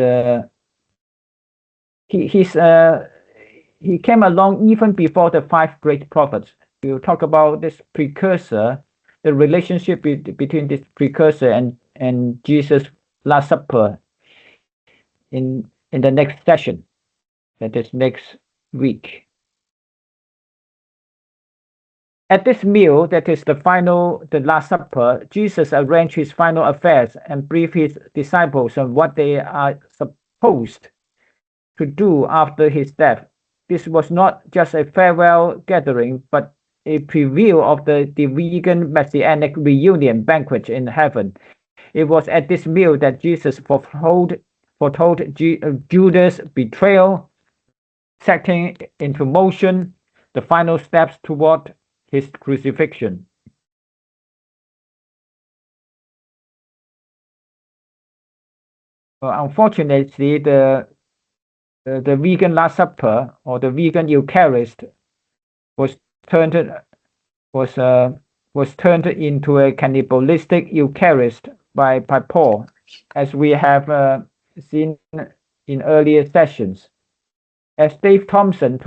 he came along even before the 5 great prophets. We will talk about this precursor, the relationship between this precursor and Jesus' Last Supper in the next session, that is next week. At this meal, that is the Last Supper, Jesus arranged his final affairs and briefed his disciples on what they are supposed to do after his death. This was not just a farewell gathering, but a preview of the vegan messianic reunion banquet in heaven. It was at this meal that Jesus foretold Judas' betrayal, setting into motion the final steps toward his crucifixion. Unfortunately, the the vegan Last Supper or the vegan Eucharist was turned into a cannibalistic Eucharist by Paul, as we have seen in earlier sessions. As Dave Thompson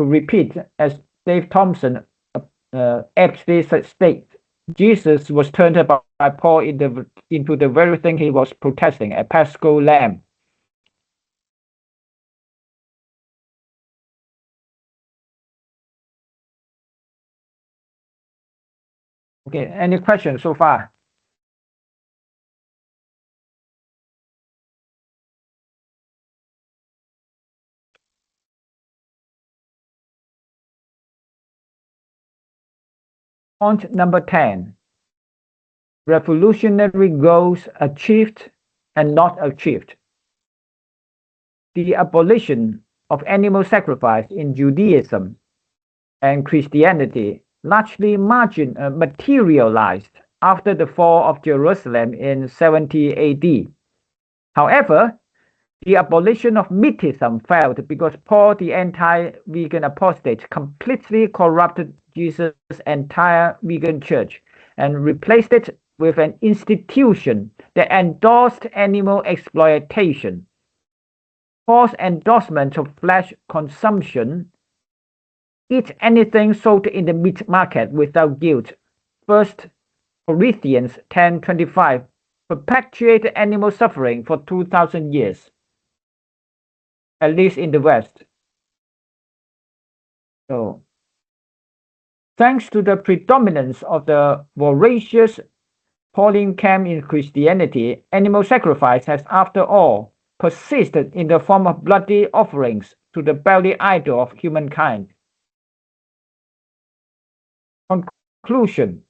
aptly states, Jesus was turned by Paul into the very thing he was protesting, a Paschal lamb. Okay, any questions so far? Point number 10. Revolutionary goals achieved and not achieved. The abolition of animal sacrifice in Judaism and Christianity largely materialized after the fall of Jerusalem in 70 AD. However, the abolition of meatism failed because Paul, the anti-vegan apostate, completely corrupted Jesus' entire vegan church and replaced it with an institution that endorsed animal exploitation. Paul's endorsement of flesh consumption, eat anything sold in the meat market without guilt, 1 Corinthians 10:25, perpetuated animal suffering for 2,000 years, at least in the West. So, thanks to the predominance of the voracious Pauline camp in Christianity, animal sacrifice has, after all, persisted in the form of bloody offerings to the belly idol of humankind. Conclusion: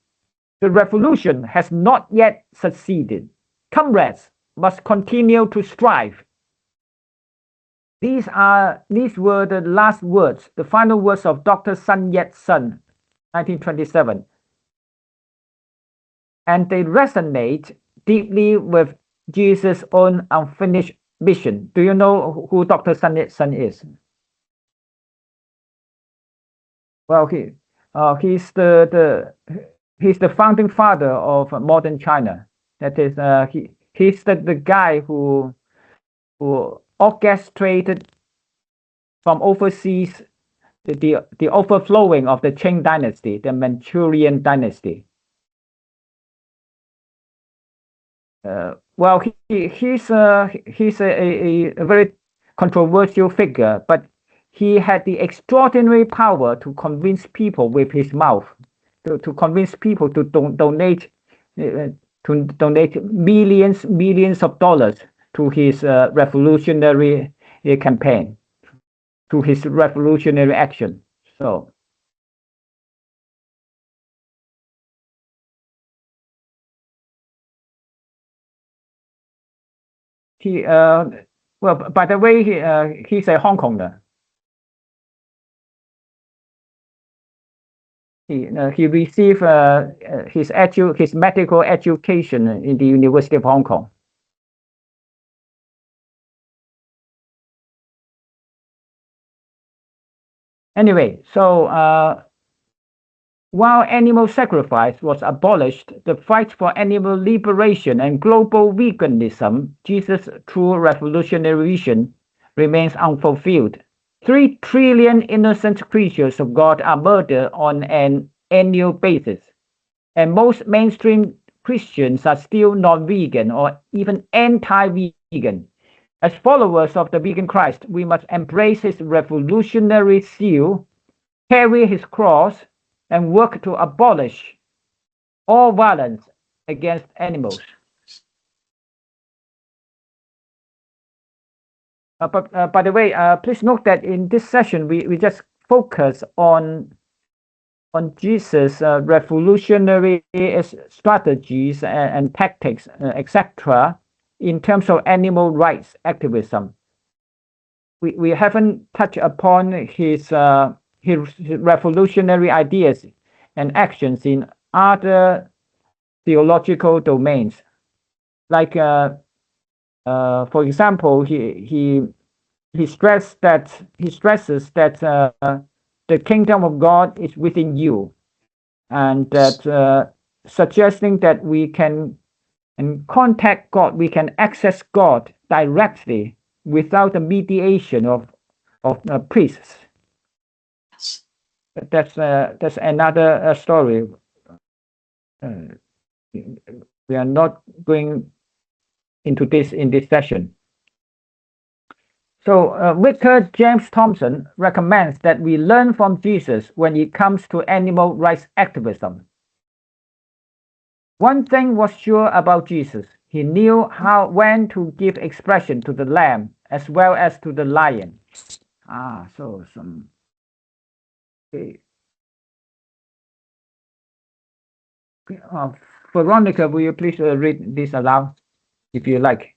the revolution has not yet succeeded. Comrades must continue to strive. These were the last words, the final words of Dr. Sun Yat-sen, 1927. And they resonate deeply with Jesus' own unfinished mission. Do you know who Dr. Sun Yat-sen is? Well, he's the founding father of modern China. That is, he's the guy who orchestrated from overseas the overflowing of the Chen dynasty, the Manchurian dynasty. Well, he's a very controversial figure, but he had the extraordinary power to convince people with his mouth, to convince people to donate millions of dollars to his revolutionary campaign, to his revolutionary action. So he well, by the way, he's a Hong Konger. He received his medical education in the University of Hong Kong. Anyway, so while animal sacrifice was abolished, the fight for animal liberation and global veganism, Jesus' true revolutionary vision, remains unfulfilled. 3 trillion innocent creatures of God are murdered on an annual basis, and most mainstream Christians are still non-vegan or even anti-vegan. As followers of the vegan Christ, we must embrace his revolutionary zeal, carry his cross, and work to abolish all violence against animals. But by the way, please note that in this session, we just focus on Jesus' revolutionary strategies and tactics, etc., in terms of animal rights activism. We haven't touched upon his revolutionary ideas and actions in other theological domains, like for example, he he stresses that the kingdom of God is within you, and that suggesting that we can contact God, we can access God directly without the mediation of priests. Yes. That's another story. We are not going into this in this session. So Vicar James Thompson recommends that we learn from Jesus when it comes to animal rights activism. One thing was sure about Jesus. He knew when to give expression to the lamb as well as to the lion. So some. Okay. Veronica, will you please read this aloud, if you like?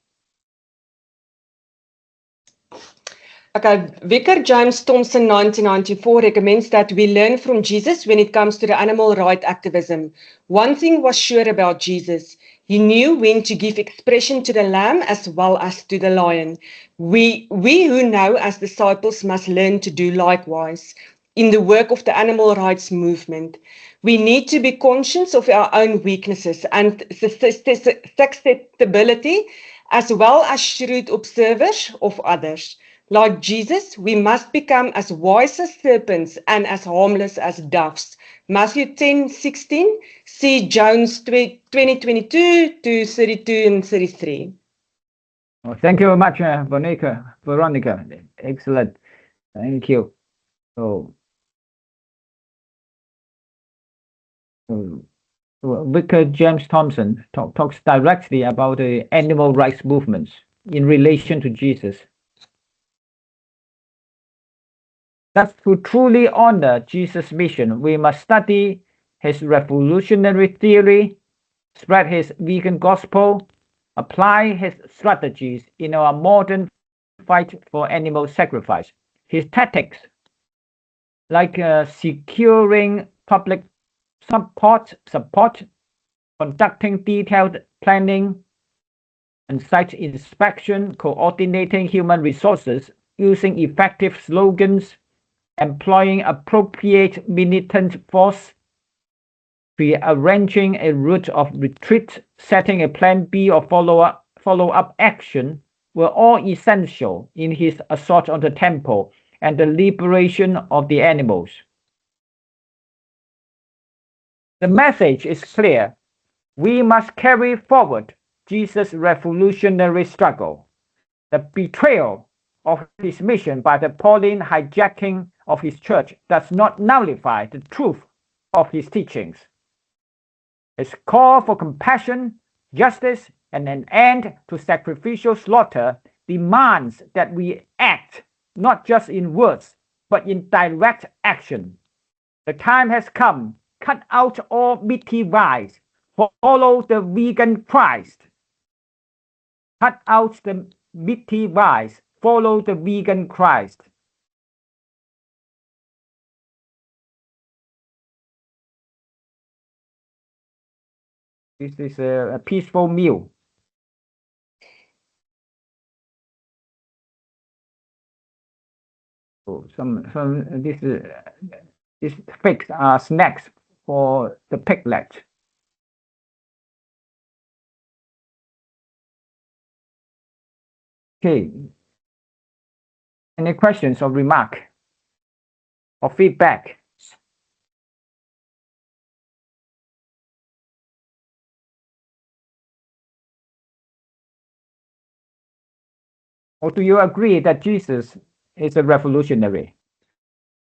Okay, Vicar James Thompson, 1994, recommends that we learn from Jesus when it comes to the animal rights activism. One thing was sure about Jesus. He knew when to give expression to the lamb as well as to the lion. We who know as disciples must learn to do likewise in the work of the animal rights movement. We need to be conscious of our own weaknesses and susceptibility, as well as shrewd observers of others. Like Jesus, we must become as wise as serpents and as harmless as doves. Matthew 10:16, see Jones 20:22 to 32 and 33. Oh, thank you very much, Veronica. Excellent. Thank you. So, Vicar James Thompson talks directly about the animal rights movements in relation to Jesus. That to truly honor Jesus' mission, we must study his revolutionary theory, spread his vegan gospel, apply his strategies in our modern fight for animal sacrifice. His tactics, like securing public support, conducting detailed planning and site inspection, coordinating human resources, using effective slogans, employing appropriate militant force, pre-arranging a route of retreat, setting a plan B or follow-up action were all essential in his assault on the temple and the liberation of the animals. The message is clear. We must carry forward Jesus' revolutionary struggle. The betrayal of his mission by the Pauline hijacking of his church does not nullify the truth of his teachings. His call for compassion, justice, and an end to sacrificial slaughter demands that we act not just in words, but in direct action. The time has come. Cut out all meaty lies. Follow the vegan Christ. Cut out the meaty lies. Follow the vegan Christ. This is a peaceful meal. So these figs are snacks for the piglet. Okay. Any questions or remark or feedback? Or do you agree that Jesus is a revolutionary?